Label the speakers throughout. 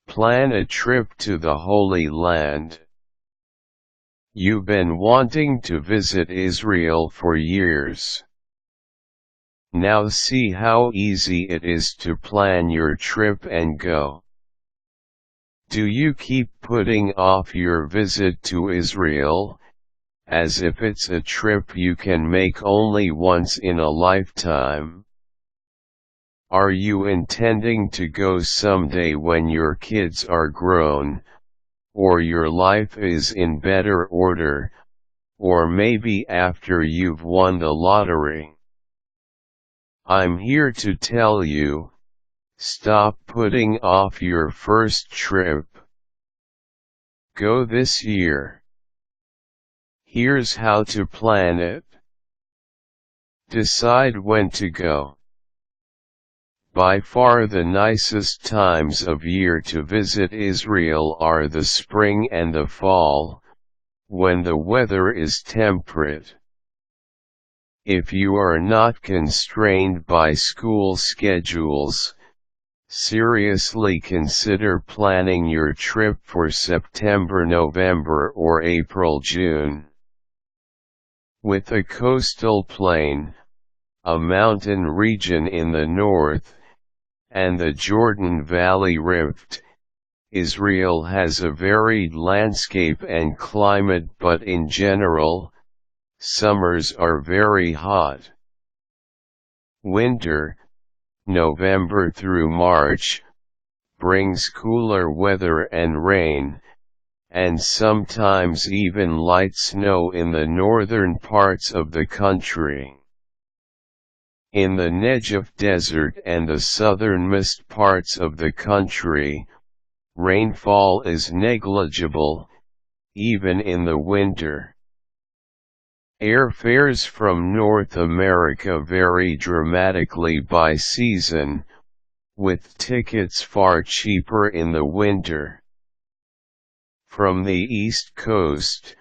Speaker 1: Plan a trip to the Holy Land. You've been wanting to visit Israel for years. Now see how easy it is to plan your trip and go. Do you keep putting off your visit to Israel, as if it's a trip you can make only once in a lifetime? Are you intending to go someday when your kids are grown, or your life is in better order, or maybe after you've won the lottery? I'm here to tell you, stop putting off your first trip. Go this year. Here's how to plan it. Decide when to go. By far the nicest times of year to visit Israel are the spring and the fall, when the weather is temperate. If you are not constrained by school schedules, seriously consider planning your trip for September, November or April, June. With a coastal plain, a mountain region in the north, and the Jordan Valley Rift, Israel has a varied landscape and climate, but in general, summers are very hot. Winter, November through March, brings cooler weather and rain, and sometimes even light snow in the northern parts of the country. In the Negev desert and the southernmost parts of the country, rainfall is negligible, even in the winter. Airfares from North America vary dramatically by season, with tickets far cheaper in the winter. From the East Coast,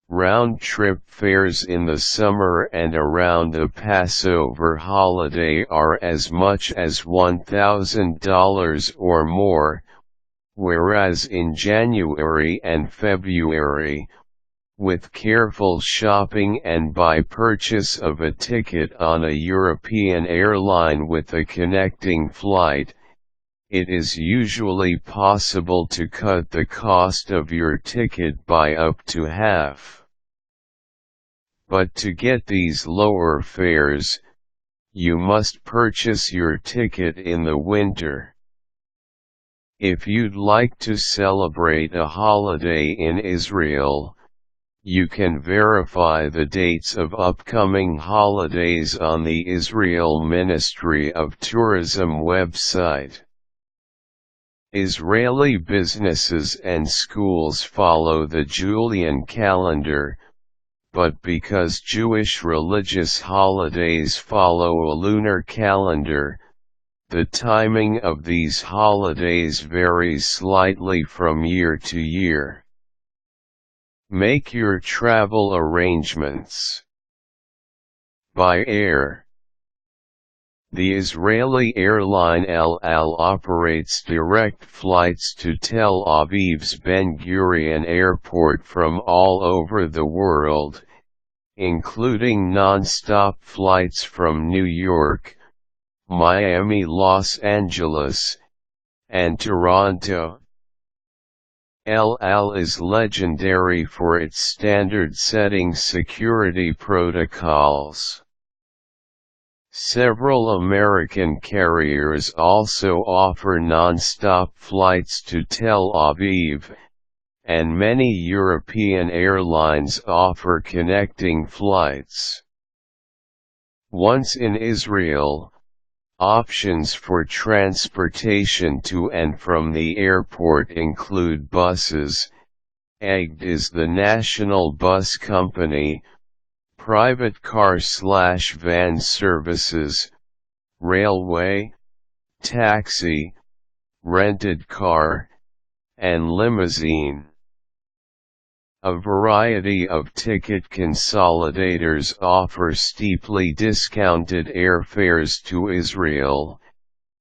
Speaker 1: round-trip fares in the summer and around the Passover holiday are as much as $1,000 or more, whereas in January and February, with careful shopping and by purchase of a ticket on a European airline with a connecting flight, it is usually possible to cut the cost of your ticket by up to half. But to get these lower fares, you must purchase your ticket in the winter. If you'd like to celebrate a holiday in Israel, you can verify the dates of upcoming holidays on the Israel Ministry of Tourism website. Israeli businesses and schools follow the Julian calendar, but because Jewish religious holidays follow a lunar calendar, the timing of these holidays varies slightly from year to year. Make your travel arrangements. By air. The Israeli airline El Al operates direct flights to Tel Aviv's Ben Gurion Airport from all over the world, including non-stop flights from New York, Miami, Los Angeles, and Toronto. El Al is legendary for its standard-setting security protocols. Several American carriers also offer non-stop flights to Tel Aviv, and many European airlines offer connecting flights. Once in Israel, options for transportation to and from the airport include buses. Egged is the national bus company, private car/van services, railway, taxi, rented car, and limousine. A variety of ticket consolidators offer steeply discounted airfares to Israel,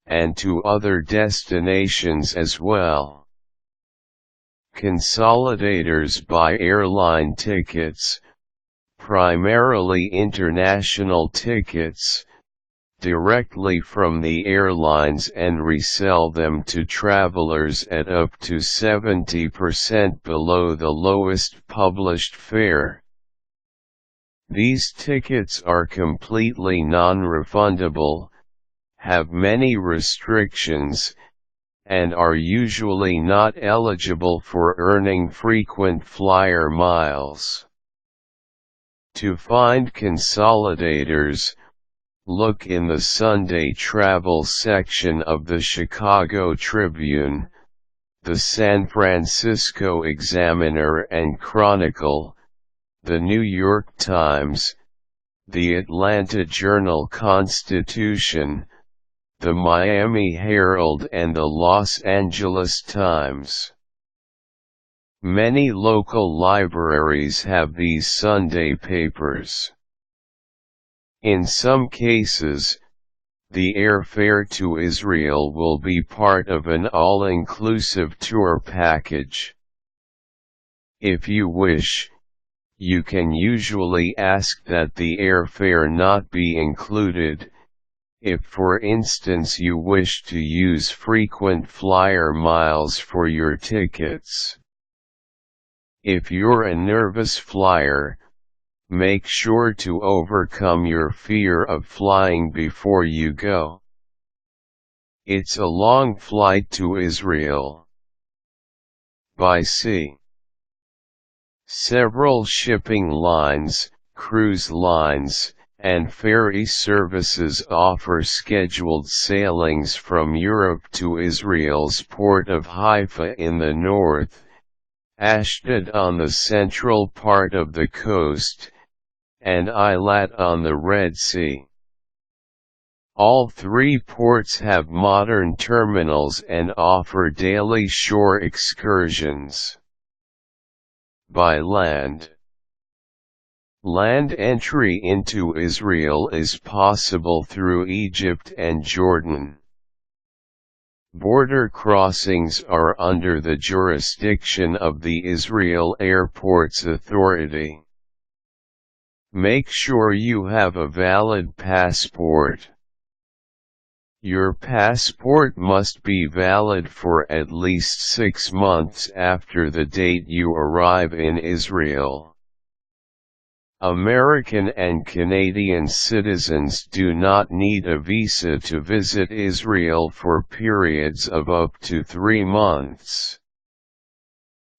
Speaker 1: and to other destinations as well. Consolidators buy airline tickets, primarily international tickets, directly from the airlines and resell them to travelers at up to 70% below the lowest published fare. These tickets are completely non-refundable, have many restrictions, and are usually not eligible for earning frequent flyer miles. To find consolidators, look in the Sunday travel section of the Chicago Tribune, the San Francisco Examiner and Chronicle, the New York Times, the Atlanta Journal-Constitution, the Miami Herald and the Los Angeles Times. Many local libraries have these Sunday papers. In some cases, the airfare to Israel will be part of an all-inclusive tour package. If you wish, you can usually ask that the airfare not be included, if for instance you wish to use frequent flyer miles for your tickets. If you're a nervous flyer, make sure to overcome your fear of flying before you go. It's a long flight to Israel. By sea. Several shipping lines, cruise lines, and ferry services offer scheduled sailings from Europe to Israel's port of Haifa in the north, Ashdod on the central part of the coast, and Eilat on the Red Sea. All three ports have modern terminals and offer daily shore excursions. By land. Land entry into Israel is possible through Egypt and Jordan. Border crossings are under the jurisdiction of the Israel Airports Authority. Make sure you have a valid passport. Your passport must be valid for at least 6 months after the date you arrive in Israel. American and Canadian citizens do not need a visa to visit Israel for periods of up to 3 months.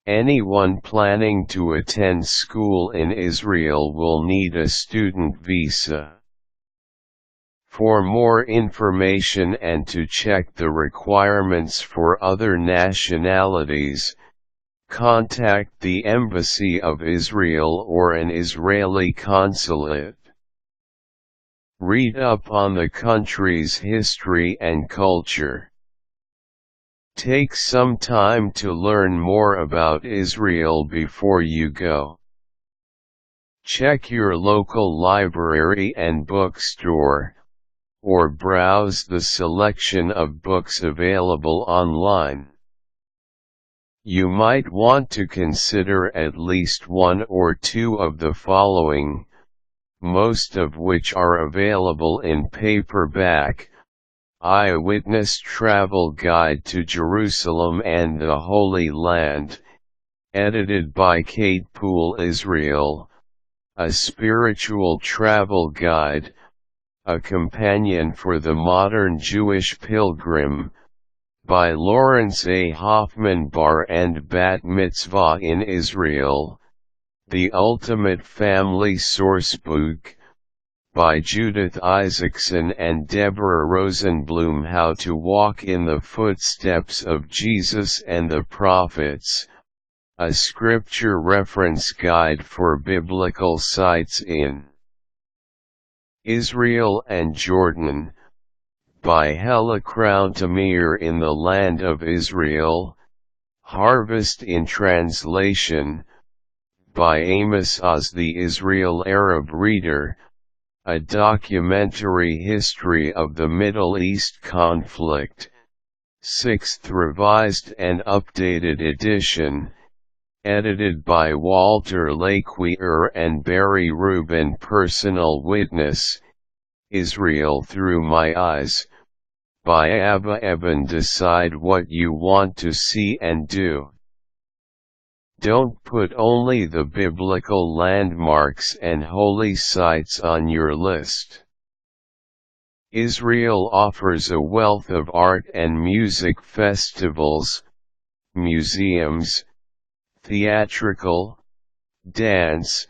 Speaker 1: Anyone planning to attend school in Israel will need a student visa. For more information and to check the requirements for other nationalities, contact the Embassy of Israel or an Israeli consulate. Read up on the country's history and culture. Take some time to learn more about Israel before you go. Check your local library and bookstore, or browse the selection of books available online. You might want to consider at least 1 or 2 of the following, most of which are available in paperback: Eyewitness Travel Guide to Jerusalem and the Holy Land, edited by Kate Poole Israel, a spiritual travel guide, a companion for the modern Jewish pilgrim, by Lawrence A. Hoffman, Bar and Bat Mitzvah in Israel, The Ultimate Family Sourcebook, by Judith Isaacson and Deborah Rosenblum, How to Walk in the Footsteps of Jesus and the Prophets, a scripture reference guide for biblical sites in Israel and Jordan, by Hella Crown Tamir, In the Land of Israel, Harvest in Translation, by Amos Oz, The Israel Arab Reader, a documentary history of the Middle East conflict, 6th revised and updated edition, Edited by Walter Laquier and Barry Rubin. Personal witness, Israel Through My Eyes, by Abba Eban. Decide what you want to see and do. Don't put only the biblical landmarks and holy sites on your list. Israel offers a wealth of art and music festivals, museums, theatrical, dance,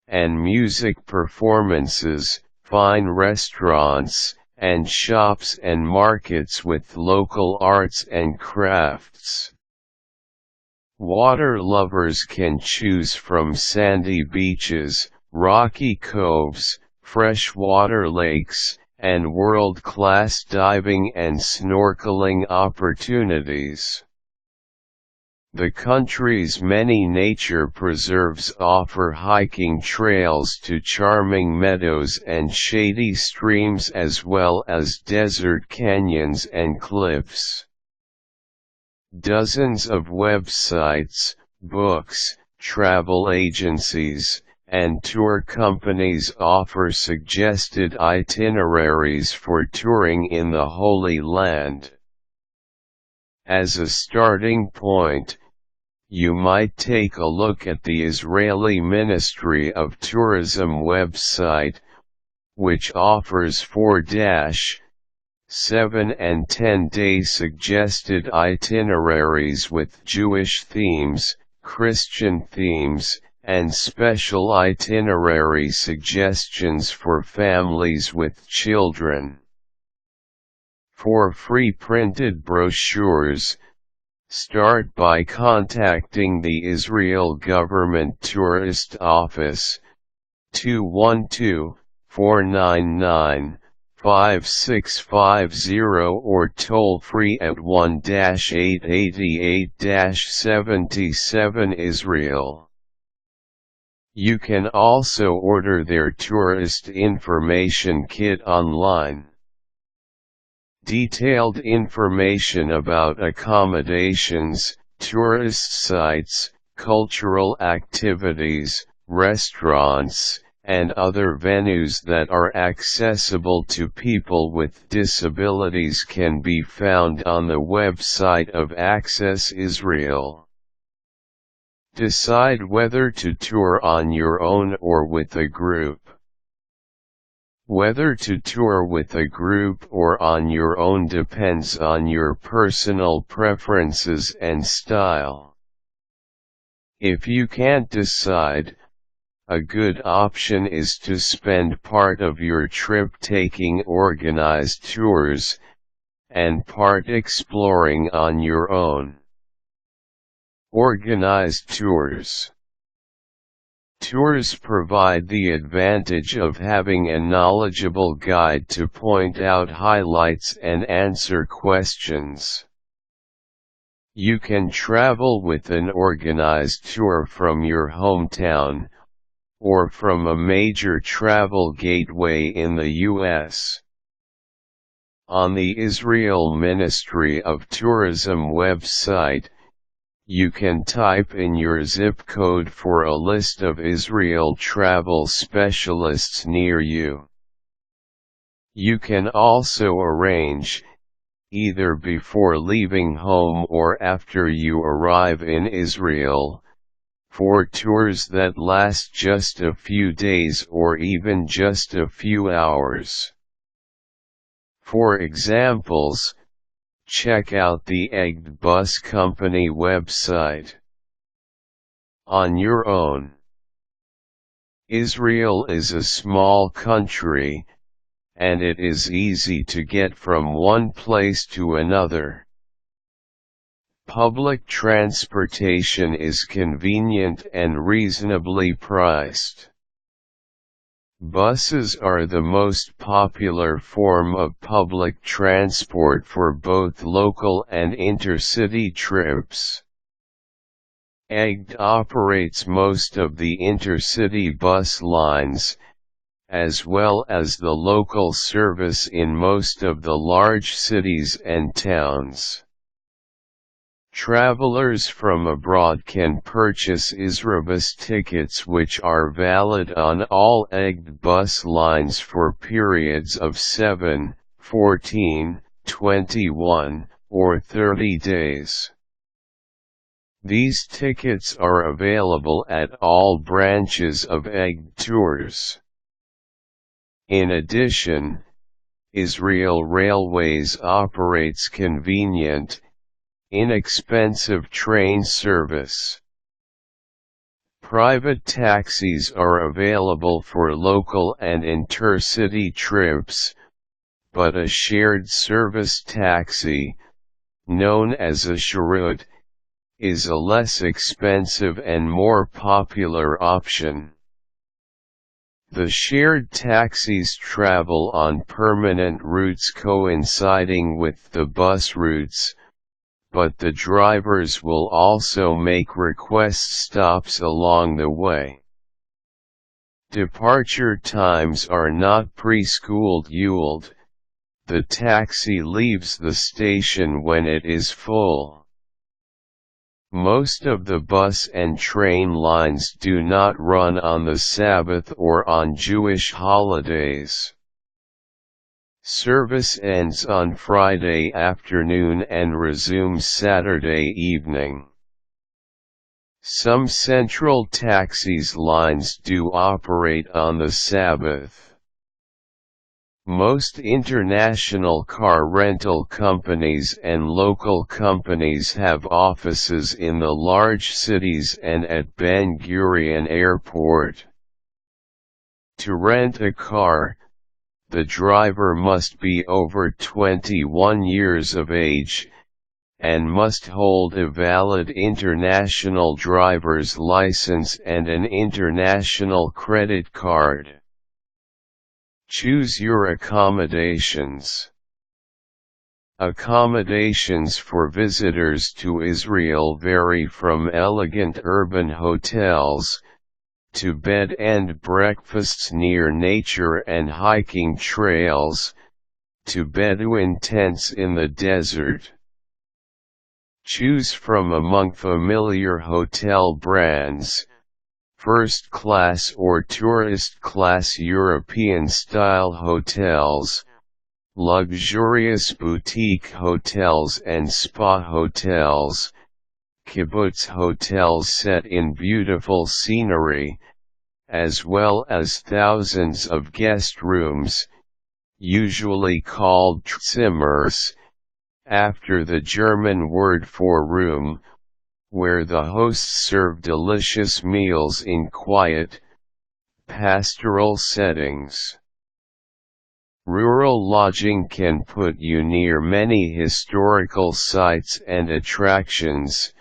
Speaker 1: and music performances, fine restaurants, and shops and markets with local arts and crafts. Water lovers can choose from sandy beaches, rocky coves, freshwater lakes, and world-class diving and snorkeling opportunities. The country's many nature preserves offer hiking trails to charming meadows and shady streams, as well as desert canyons and cliffs. Dozens of websites, books, travel agencies, and tour companies offer suggested itineraries for touring in the Holy Land. As a starting point, you might take a look at the Israeli Ministry of Tourism website, which offers 4-7 and 10-day suggested itineraries with Jewish themes, Christian themes, and special itinerary suggestions for families with children. For free printed brochures, start by contacting the Israel Government Tourist Office, 212-499-5650, or toll-free at 1-888-77 Israel. You can also order their tourist information kit online. Detailed information about accommodations, tourist sites, cultural activities, restaurants, and other venues that are accessible to people with disabilities can be found on the website of Access Israel. Decide whether to tour on your own or with a group. Whether to tour with a group or on your own depends on your personal preferences and style. If you can't decide, a good option is to spend part of your trip taking organized tours, and part exploring on your own. Organized tours. Tours provide the advantage of having a knowledgeable guide to point out highlights and answer questions. You can travel with an organized tour from your hometown, or from a major travel gateway in the U.S. On the Israel Ministry of Tourism website, you can type in your zip code for a list of Israel travel specialists near you. You can also arrange, either before leaving home or after you arrive in Israel, for tours that last just a few days or even just a few hours. For examples, check out the Egged Bus Company website. On your own. Israel is a small country, and it is easy to get from one place to another. Public transportation is convenient and reasonably priced. Buses are the most popular form of public transport for both local and intercity trips. Egged operates most of the intercity bus lines, as well as the local service in most of the large cities and towns. Travelers from abroad can purchase Israbus tickets which are valid on all egged bus lines for periods of 7, 14, 21, or 30 days. These tickets are available at all branches of Egged Tours. In addition, Israel Railways operates convenient, inexpensive train service. Private taxis are available for local and intercity trips, but a shared service taxi, known as a sharut, is a less expensive and more popular option. The shared taxis travel on permanent routes coinciding with the bus routes, but the drivers will also make request stops along the way. Departure times are not pre-scheduled. The taxi leaves the station when it is full. Most of the bus and train lines do not run on the Sabbath or on Jewish holidays. Service ends on Friday afternoon and resumes Saturday evening. Some central taxis lines do operate on the Sabbath. Most international car rental companies and local companies have offices in the large cities and at Ben Gurion Airport. To rent a car, the driver must be over 21 years of age, and must hold a valid international driver's license and an international credit card. Choose your accommodations. Accommodations for visitors to Israel vary from elegant urban hotels, to bed and breakfasts near nature and hiking trails, to Bedouin tents in the desert. Choose from among familiar hotel brands, first class or tourist class European-style hotels, luxurious boutique hotels and spa hotels, kibbutz hotels set in beautiful scenery, as well as thousands of guest rooms, usually called Zimmers, after the German word for room, where the hosts serve delicious meals in quiet, pastoral settings. Rural lodging can put you near many historical sites and attractions,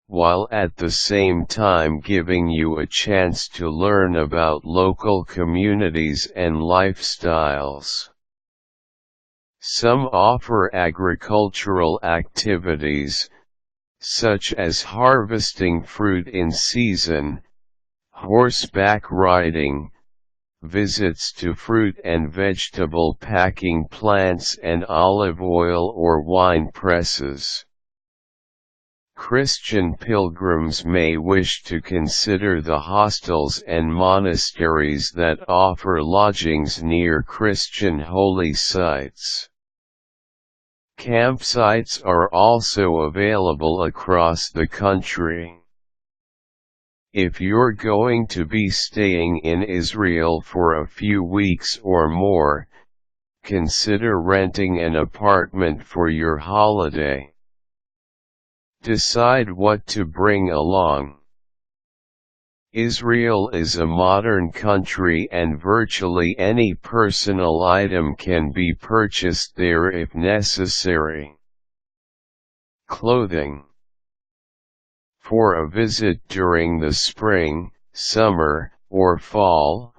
Speaker 1: while at the same time giving you a chance to learn about local communities and lifestyles. Some offer agricultural activities, such as harvesting fruit in season, horseback riding, visits to fruit and vegetable packing plants and olive oil or wine presses. Christian pilgrims may wish to consider the hostels and monasteries that offer lodgings near Christian holy sites. Campsites are also available across the country. If you're going to be staying in Israel for a few weeks or more, consider renting an apartment for your holiday. Decide what to bring along. Israel is a modern country and virtually any personal item can be purchased there if necessary. Clothing. For a visit during the spring, summer, or fall,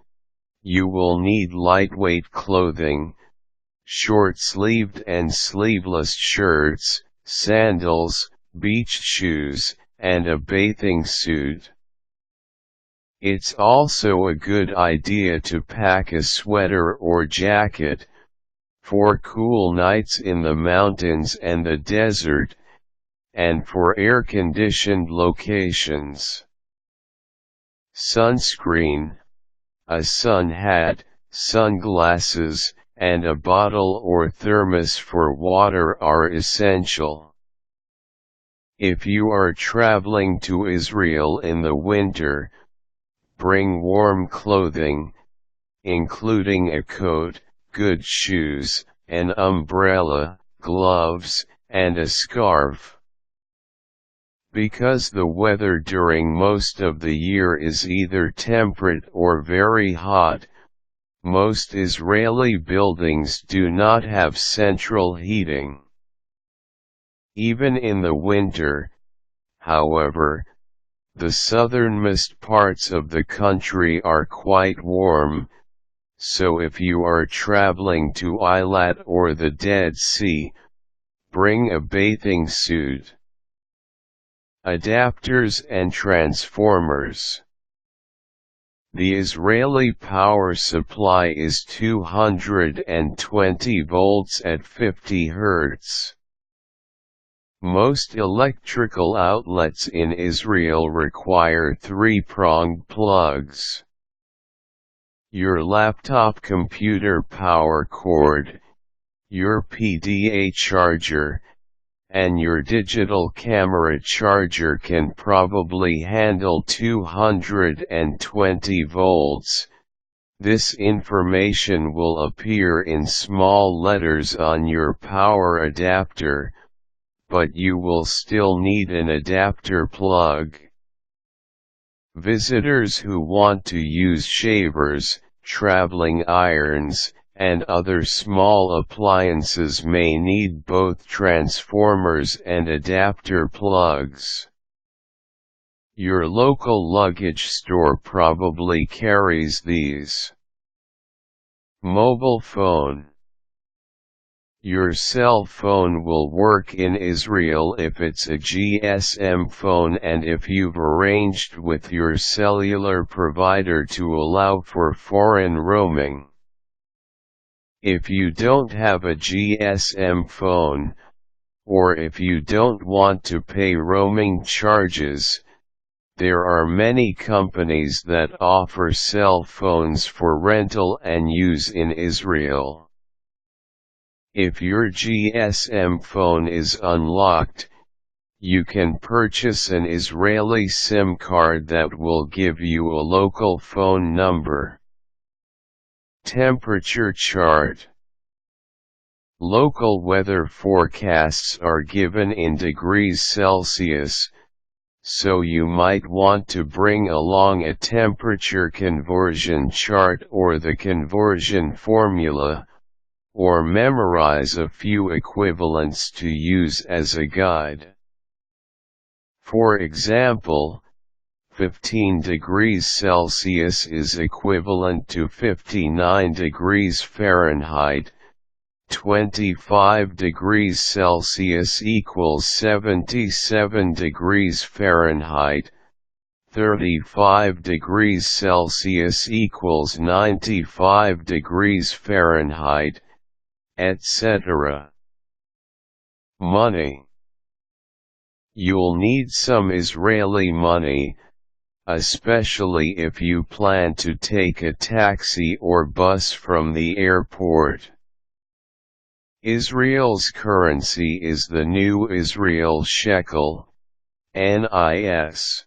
Speaker 1: you will need lightweight clothing, short-sleeved and sleeveless shirts, sandals, beach shoes, and a bathing suit. It's also a good idea to pack a sweater or jacket, for cool nights in the mountains and the desert, and for air-conditioned locations. Sunscreen, a sun hat, sunglasses, and a bottle or thermos for water are essential. If you are traveling to Israel in the winter, bring warm clothing, including a coat, good shoes, an umbrella, gloves, and a scarf. Because the weather during most of the year is either temperate or very hot, most Israeli buildings do not have central heating. Even in the winter, however, the southernmost parts of the country are quite warm, so if you are traveling to Eilat or the Dead Sea, bring a bathing suit. Adapters and transformers. The Israeli power supply is 220 volts at 50 Hz. Most electrical outlets in Israel require three-pronged plugs. Your laptop computer power cord, your PDA charger, and your digital camera charger can probably handle 220 volts. This information will appear in small letters on your power adapter, but you will still need an adapter plug. Visitors who want to use shavers, traveling irons, and other small appliances may need both transformers and adapter plugs. Your local luggage store probably carries these. Mobile phone. Your cell phone will work in Israel if it's a GSM phone and if you've arranged with your cellular provider to allow for foreign roaming. If you don't have a GSM phone, or if you don't want to pay roaming charges, there are many companies that offer cell phones for rental and use in Israel. If your GSM phone is unlocked, you can purchase an Israeli SIM card that will give you a local phone number. Temperature chart. Local weather forecasts are given in degrees Celsius, so you might want to bring along a temperature conversion chart or the conversion formula, or memorize a few equivalents to use as a guide. For example, 15 degrees Celsius is equivalent to 59 degrees Fahrenheit, 25 degrees Celsius equals 77 degrees Fahrenheit, 35 degrees Celsius equals 95 degrees Fahrenheit, etc. Money. You'll need some Israeli money, especially if you plan to take a taxi or bus from the airport. Israel's currency is the new Israel shekel, NIS.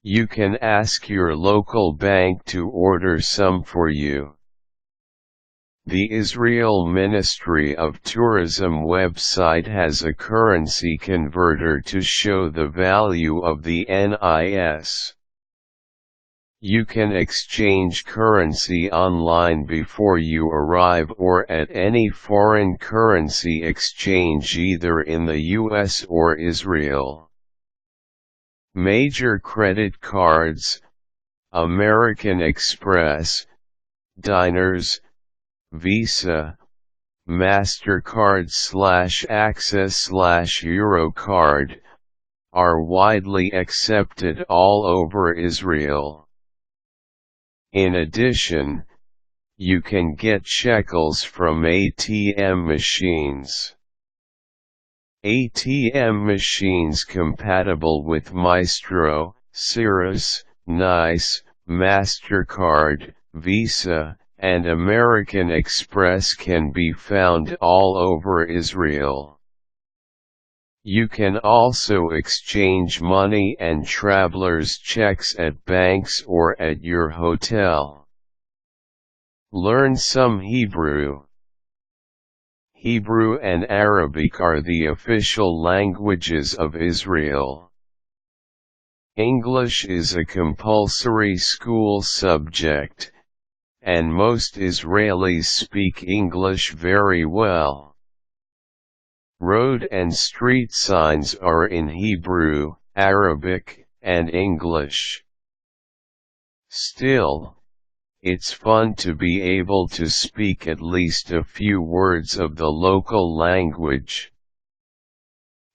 Speaker 1: You can ask your local bank to order some for you. The Israel Ministry of Tourism website has a currency converter to show the value of the NIS. You can exchange currency online before you arrive or at any foreign currency exchange either in the US or Israel. Major credit cards, American Express, Diners, Visa, MasterCard/Access/Eurocard, are widely accepted all over Israel. In addition, you can get shekels from ATM machines. ATM machines compatible with Maestro, Cirrus, Nice, MasterCard, Visa, and American Express can be found all over Israel. You can also exchange money and traveler's checks at banks or at your hotel. Learn some Hebrew. Hebrew and Arabic are the official languages of Israel. English is a compulsory school subject, and most Israelis speak English very well. Road and street signs are in Hebrew, Arabic, and English. Still, it's fun to be able to speak at least a few words of the local language.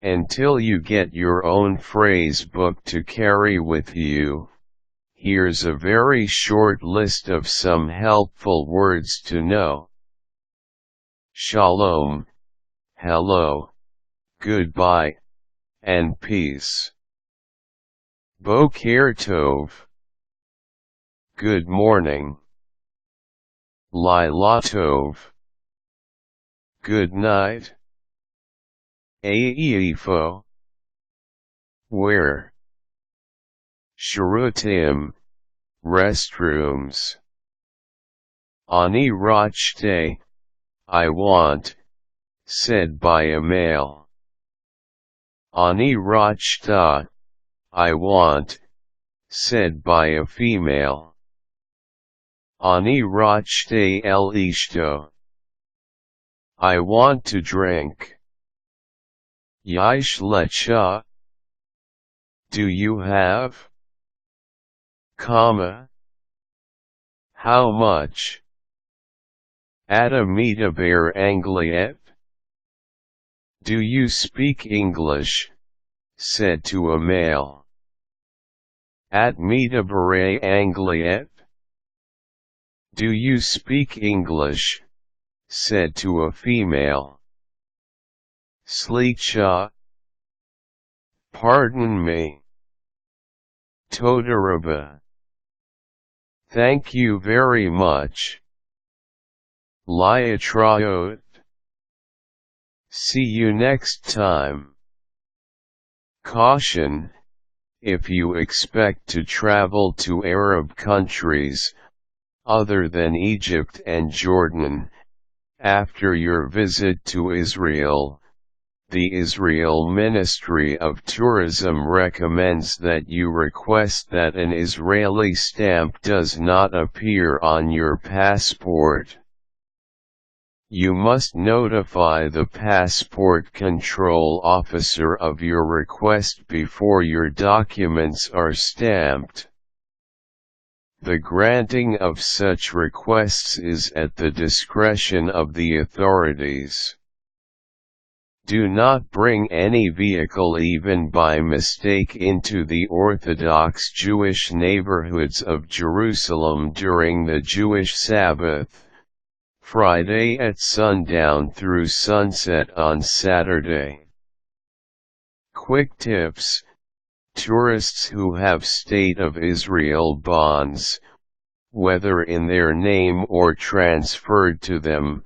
Speaker 1: Until you get your own phrase book to carry with you, here's a very short list of some helpful words to know. Shalom, hello, goodbye, and peace. Boker tov, good morning. Laila tov, good night. Aifo, where? Shirutim, restrooms. Ani rachte, I want, said by a male. Ani rachta, I want, said by a female. Ani rachte el ishto, I want to drink. Yaish lecha, do you have? Comma, how much? Ada medaber Angliet? Do you speak English? Said to a male. At medaber Angliet? Do you speak English? Said to a female. Sleecha, pardon me. Todaraba, thank you very much. Liatraot, see you next time. Caution, if you expect to travel to Arab countries, other than Egypt and Jordan, after your visit to Israel, the Israel Ministry of Tourism recommends that you request that an Israeli stamp does not appear on your passport. You must notify the passport control officer of your request before your documents are stamped. The granting of such requests is at the discretion of the authorities. Do not bring any vehicle even by mistake into the Orthodox Jewish neighborhoods of Jerusalem during the Jewish Sabbath, Friday at sundown through sunset on Saturday. Quick tips: tourists who have State of Israel bonds, whether in their name or transferred to them,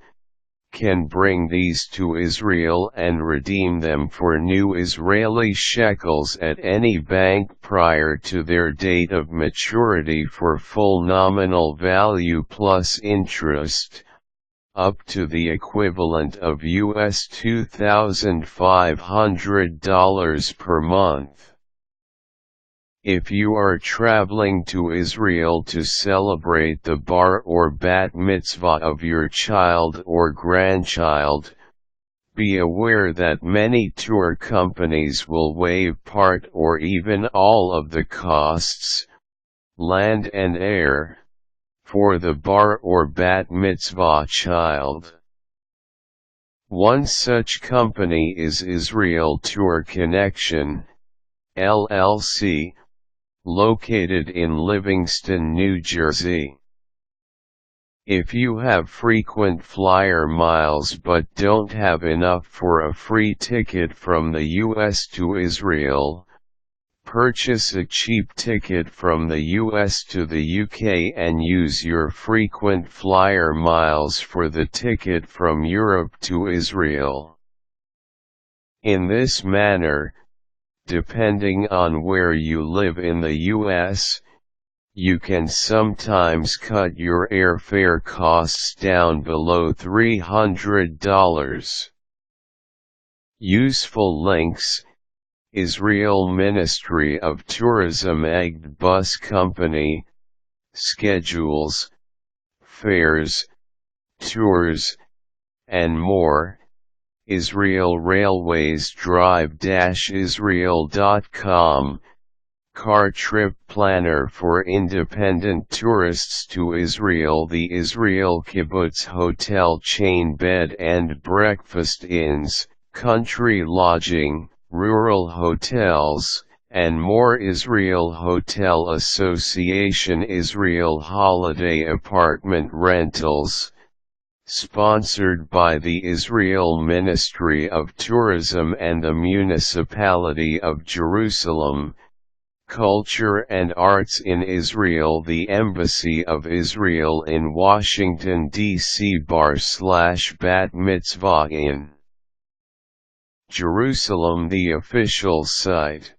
Speaker 1: can bring these to Israel and redeem them for new Israeli shekels at any bank prior to their date of maturity for full nominal value plus interest, up to the equivalent of US $2,500 per month. If you are traveling to Israel to celebrate the bar or bat mitzvah of your child or grandchild, be aware that many tour companies will waive part or even all of the costs, land and air, for the bar or bat mitzvah child. One such company is Israel Tour Connection, LLC, located in Livingston, New Jersey. If you have frequent flyer miles but don't have enough for a free ticket from the US to Israel, purchase a cheap ticket from the US to the UK and use your frequent flyer miles for the ticket from Europe to Israel. In this manner, depending on where you live in the US, you can sometimes cut your airfare costs down below $300. Useful links: Israel Ministry of Tourism Egged Bus Company, schedules, fares, tours, and more. Israel Railways drive-israel.com, car trip planner for independent tourists to Israel. The Israel Kibbutz hotel chain, bed and breakfast inns, country lodging, rural hotels, and more. Israel Hotel Association. Israel Holiday Apartment Rentals, sponsored by the Israel Ministry of Tourism and the Municipality of Jerusalem. Culture and Arts in Israel. The Embassy of Israel in Washington, D.C. /Bat Mitzvah in Jerusalem. The official site.